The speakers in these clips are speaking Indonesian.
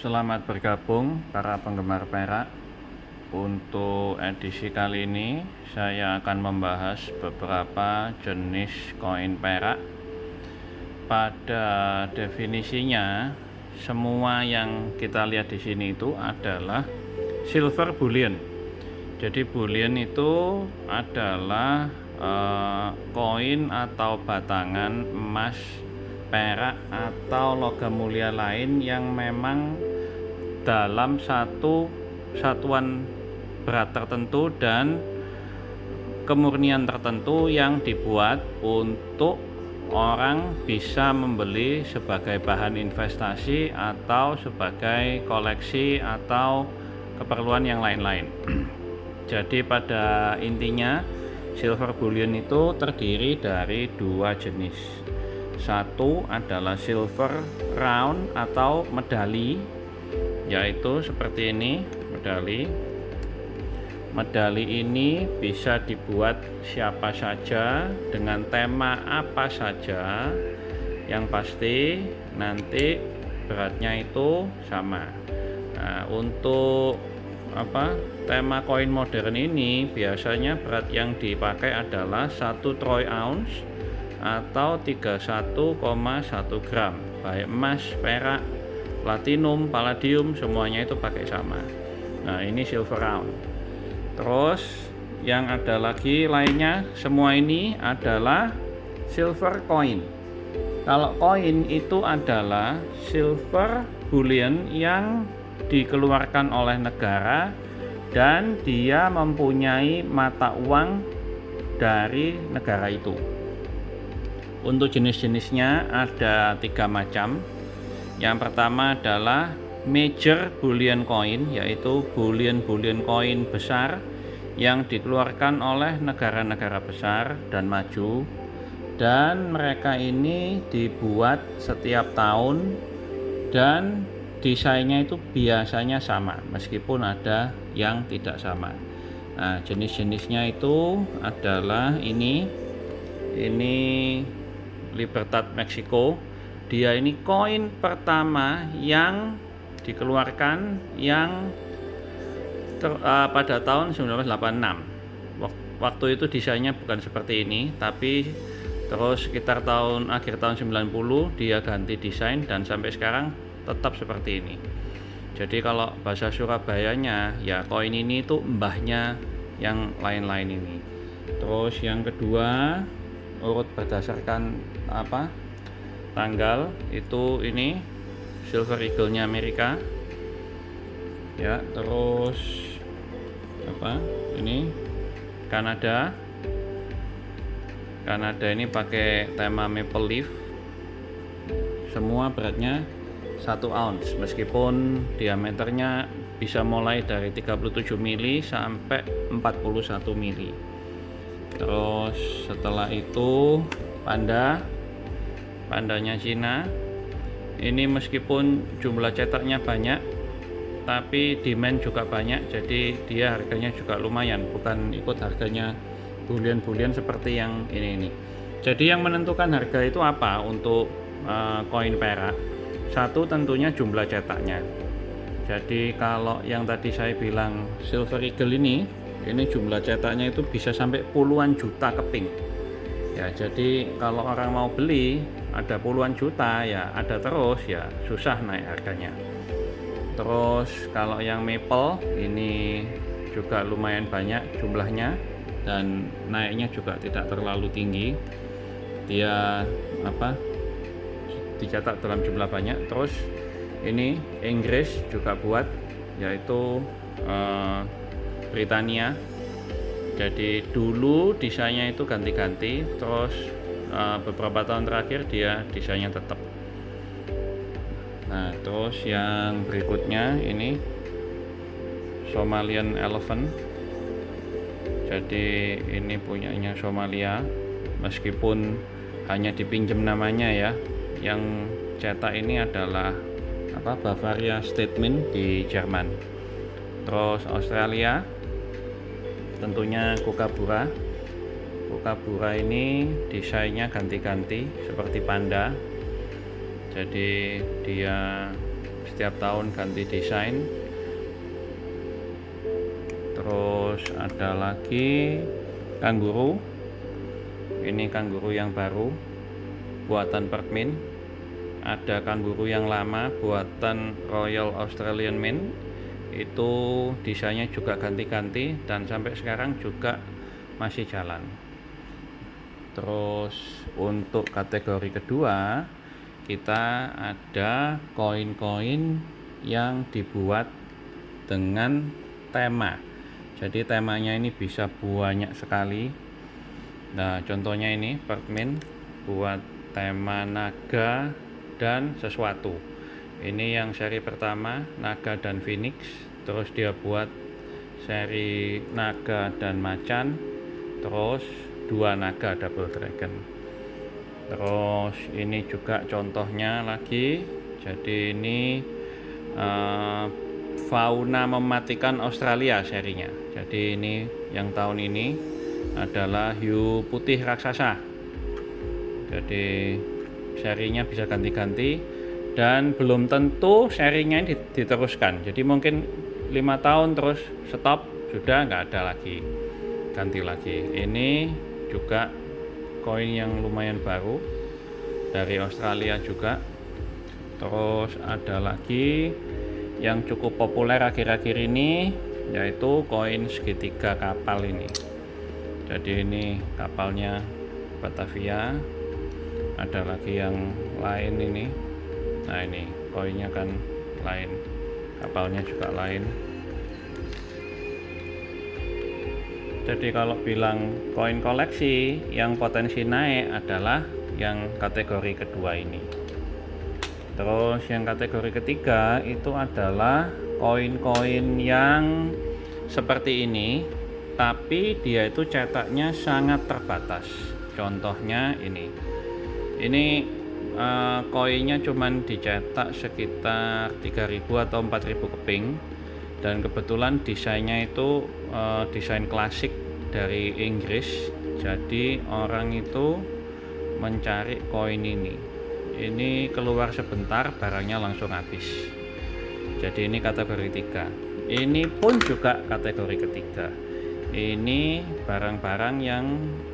Selamat bergabung para penggemar perak. Untuk edisi kali ini saya akan membahas beberapa jenis koin perak. Pada definisinya, semua yang kita lihat di sini itu adalah silver bullion. Jadi bullion itu adalah koin atau batangan emas, perak atau logam mulia lain yang memang dalam satu satuan berat tertentu dan kemurnian tertentu yang dibuat untuk orang bisa membeli sebagai bahan investasi atau sebagai koleksi atau keperluan yang lain-lain. Jadi pada intinya silver bullion itu terdiri dari dua jenis. Satu adalah silver round atau medali, yaitu seperti ini medali. Medali ini bisa dibuat siapa saja dengan tema apa saja, yang pasti nanti beratnya itu sama. Nah, untuk tema koin modern ini biasanya berat yang dipakai adalah 1 troy ounce atau 31,1 gram, baik emas, perak, platinum, palladium, semuanya itu pakai sama. Nah, ini silver round. Terus yang ada lagi lainnya, semua ini adalah silver coin. Kalau koin itu adalah silver bullion yang dikeluarkan oleh negara dan dia mempunyai mata uang dari negara itu. Untuk jenis-jenisnya ada 3 macam. Yang pertama adalah major bullion coin, yaitu bullion coin besar yang dikeluarkan oleh negara-negara besar dan maju, dan mereka ini dibuat setiap tahun dan desainnya itu biasanya sama meskipun ada yang tidak sama. Nah, jenis-jenisnya itu adalah ini Libertad Meksiko. Dia ini koin pertama yang dikeluarkan yang pada tahun 1986. Waktu itu desainnya bukan seperti ini, tapi terus sekitar akhir tahun 90 dia ganti desain dan sampai sekarang tetap seperti ini. Jadi kalau bahasa Surabayanya ya koin ini tuh mbahnya yang lain-lain ini. Terus yang kedua, urut berdasarkan tanggal itu ini Silver Eagle-nya Amerika. Ya, terus ini Kanada. Kanada ini pakai tema maple leaf. Semua beratnya 1 ounce meskipun diameternya bisa mulai dari 37 mili sampai 41 mili. Terus setelah itu pandanya Cina. Ini meskipun jumlah cetaknya banyak tapi demand juga banyak, jadi dia harganya juga lumayan, bukan ikut harganya bullion seperti yang ini. Jadi yang menentukan harga itu apa untuk koin perak? Satu, tentunya jumlah cetaknya. Jadi kalau yang tadi saya bilang Silver Eagle ini jumlah cetaknya itu bisa sampai puluhan juta keping. Ya, jadi kalau orang mau beli ada puluhan juta ya ada terus, ya susah naik harganya. Terus kalau yang maple ini juga lumayan banyak jumlahnya dan naiknya juga tidak terlalu tinggi. Dia dicetak dalam jumlah banyak. Terus ini Inggris juga buat, yaitu Britania. Jadi dulu desainnya itu ganti-ganti, terus beberapa tahun terakhir dia desainnya tetap. Nah, terus yang berikutnya ini Somalian Elephant. Jadi ini punyanya Somalia, meskipun hanya dipinjam namanya ya. Yang cetak ini adalah Bavaria Statement di Jerman. Terus Australia tentunya Kookaburra. Kookaburra ini desainnya ganti-ganti seperti panda. Jadi dia setiap tahun ganti desain. Terus ada lagi kanguru. Ini kanguru yang baru buatan Perkmin. Ada kanguru yang lama buatan Royal Australian Mint. Itu desainnya juga ganti-ganti dan sampai sekarang juga masih jalan. Terus untuk kategori kedua, kita ada koin-koin yang dibuat dengan tema. Jadi temanya ini bisa banyak sekali. Nah, contohnya ini Perkmin buat tema naga dan sesuatu. Ini yang seri pertama, naga dan phoenix. Terus dia buat seri naga dan macan. Terus 2 naga double dragon. Terus ini juga contohnya lagi. Jadi ini fauna mematikan Australia serinya. Jadi ini yang tahun ini adalah hiu putih raksasa. Jadi serinya bisa ganti-ganti dan belum tentu serinya diteruskan. Jadi mungkin 5 tahun terus stop, sudah nggak ada lagi, ganti lagi. Ini juga koin yang lumayan baru dari Australia juga. Terus ada lagi yang cukup populer akhir-akhir ini, yaitu koin segitiga kapal ini. Jadi ini kapalnya Batavia. Ada lagi yang lain ini. Nah, ini koinnya kan lain, kapalnya juga lain. Jadi kalau bilang koin koleksi yang potensi naik adalah yang kategori kedua ini. Terus yang kategori ketiga itu adalah koin-koin yang seperti ini, tapi dia itu cetaknya sangat terbatas. Contohnya ini koinnya cuman dicetak sekitar 3000 atau 4000 keping, dan kebetulan desainnya itu desain klasik dari Inggris. Jadi orang itu mencari koin ini keluar sebentar barangnya langsung habis. Jadi ini kategori 3. Ini pun juga kategori ketiga. Ini barang-barang yang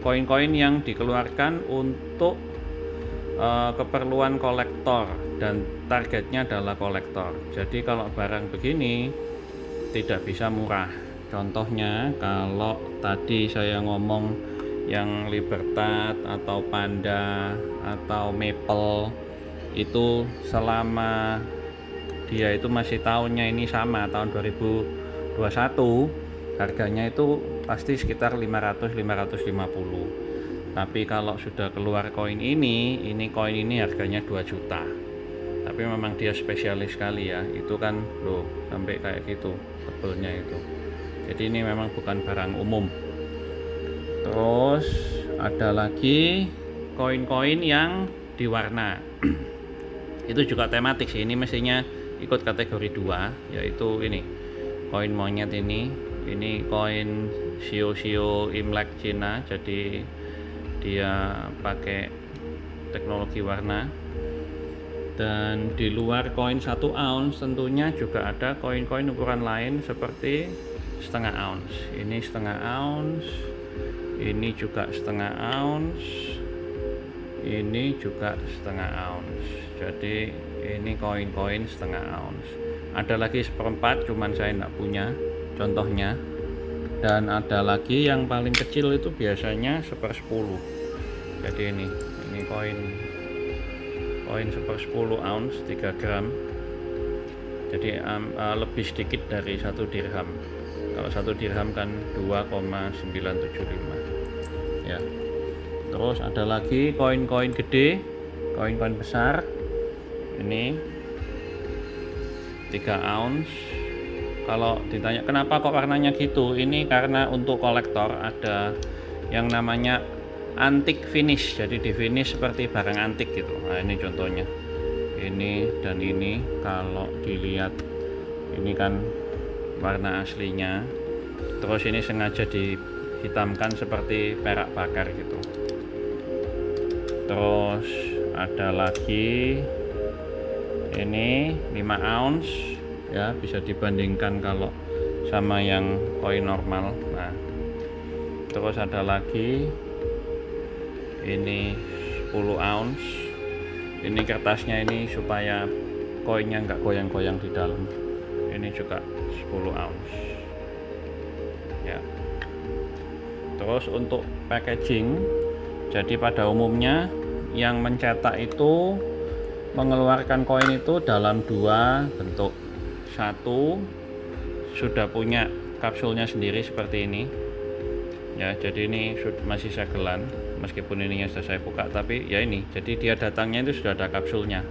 koin-koin yang dikeluarkan untuk keperluan kolektor dan targetnya adalah kolektor. Jadi kalau barang begini tidak bisa murah. Contohnya kalau tadi saya ngomong yang Libertad atau Panda atau Maple, itu selama dia itu masih tahunnya ini sama tahun 2021, harganya itu pasti sekitar 500-550. Tapi kalau sudah keluar koin ini koin ini harganya 2 juta. Tapi memang dia spesialis sekali ya. Itu kan loh, sampai kayak gitu tebelnya itu. Jadi ini memang bukan barang umum. Terus ada lagi koin-koin yang diwarna. Itu juga tematik sih. Ini mestinya ikut kategori 2, yaitu ini koin monyet ini koin Sio Imlek Cina. Jadi dia pakai teknologi warna. Dan di luar koin 1 ounce tentunya juga ada koin-koin ukuran lain seperti setengah ounce. Ini setengah ounce, ini juga setengah ounce, ini juga setengah ounce. Jadi ini koin-koin setengah ounce. Ada lagi seperempat, cuman saya enggak punya contohnya. Dan ada lagi yang paling kecil itu biasanya 1/10. Jadi ini koin 1/10 ounce 3 gram. Jadi lebih sedikit dari 1 dirham. Kalau 1 dirham kan 2,975 ya. Terus ada lagi koin-koin gede, koin-koin besar. Ini 3 ounce. Kalau ditanya kenapa kok warnanya gitu, ini karena untuk kolektor ada yang namanya antik finish. Jadi di finish seperti barang antik gitu. Nah, ini contohnya. Ini dan ini kalau dilihat ini kan warna aslinya. Terus ini sengaja dihitamkan seperti perak bakar gitu. Terus ada lagi Ini 5 ounce ya, bisa dibandingkan kalau sama yang koin normal. Nah, terus ada lagi ini 10 ounce. Ini kertasnya ini supaya koinnya nggak goyang-goyang di dalam. Ini juga 10 ounce ya. Terus untuk packaging, jadi pada umumnya yang mencetak itu mengeluarkan koin itu dalam 2 bentuk. Satu, sudah punya kapsulnya sendiri seperti ini ya, jadi ini masih segelan meskipun ininya sudah saya buka, tapi ya ini, jadi dia datangnya itu sudah ada kapsulnya.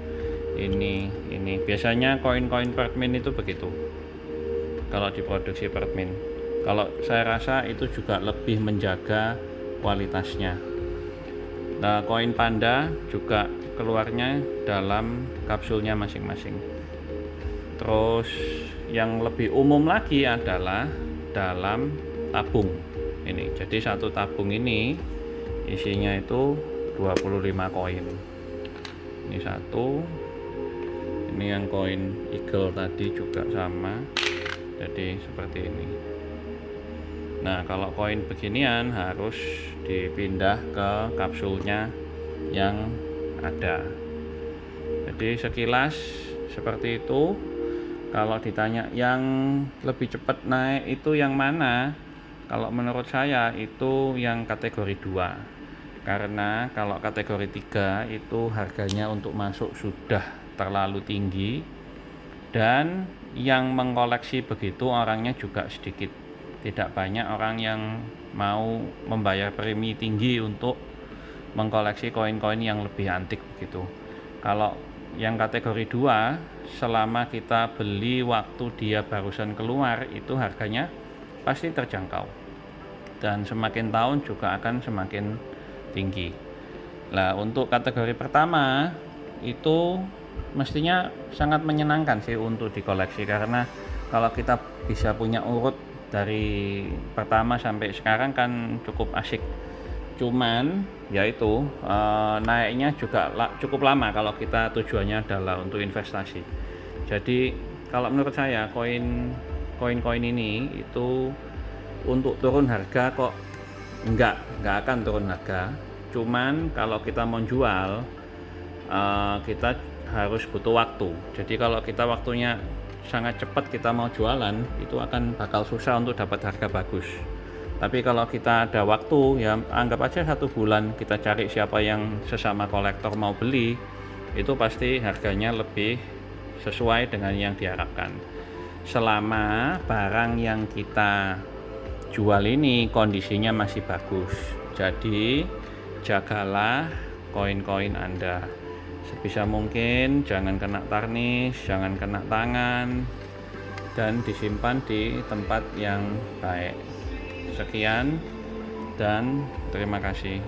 Ini biasanya koin-koin Pertmin itu begitu kalau diproduksi Pertmin. Kalau saya rasa itu juga lebih menjaga kualitasnya. Nah, koin Panda juga keluarnya dalam kapsulnya masing-masing. Terus yang lebih umum lagi adalah dalam tabung ini. Jadi satu tabung ini isinya itu 25 koin. Ini satu. Ini yang koin Eagle tadi juga sama. Jadi seperti ini. Nah, kalau koin beginian harus dipindah ke kapsulnya yang ada. Jadi sekilas seperti itu. Kalau ditanya yang lebih cepat naik itu yang mana? Kalau menurut saya itu yang kategori 2. Karena kalau kategori 3 itu harganya untuk masuk sudah terlalu tinggi, dan yang mengkoleksi begitu orangnya juga sedikit. Tidak banyak orang yang mau membayar premi tinggi untuk mengkoleksi koin-koin yang lebih antik begitu. Kalau yang kategori 2, selama kita beli waktu dia barusan keluar, itu harganya pasti terjangkau, dan semakin tahun juga akan semakin tinggi. Nah, untuk kategori pertama itu mestinya sangat menyenangkan sih untuk dikoleksi, karena kalau kita bisa punya urut dari pertama sampai sekarang kan cukup asik. Cuman yaitu naiknya juga cukup lama kalau kita tujuannya adalah untuk investasi. Jadi kalau menurut saya koin-koin ini itu untuk turun harga kok enggak akan turun harga. Cuman kalau kita mau jual, kita harus butuh waktu. Jadi kalau kita waktunya sangat cepat kita mau jualan, itu akan bakal susah untuk dapat harga bagus. Tapi kalau kita ada waktu, ya anggap aja 1 bulan, kita cari siapa yang sesama kolektor mau beli, itu pasti harganya lebih sesuai dengan yang diharapkan. Selama barang yang kita jual ini kondisinya masih bagus. Jadi jagalah koin-koin Anda. Sebisa mungkin jangan kena tarnis, jangan kena tangan, dan disimpan di tempat yang baik. Sekian dan terima kasih.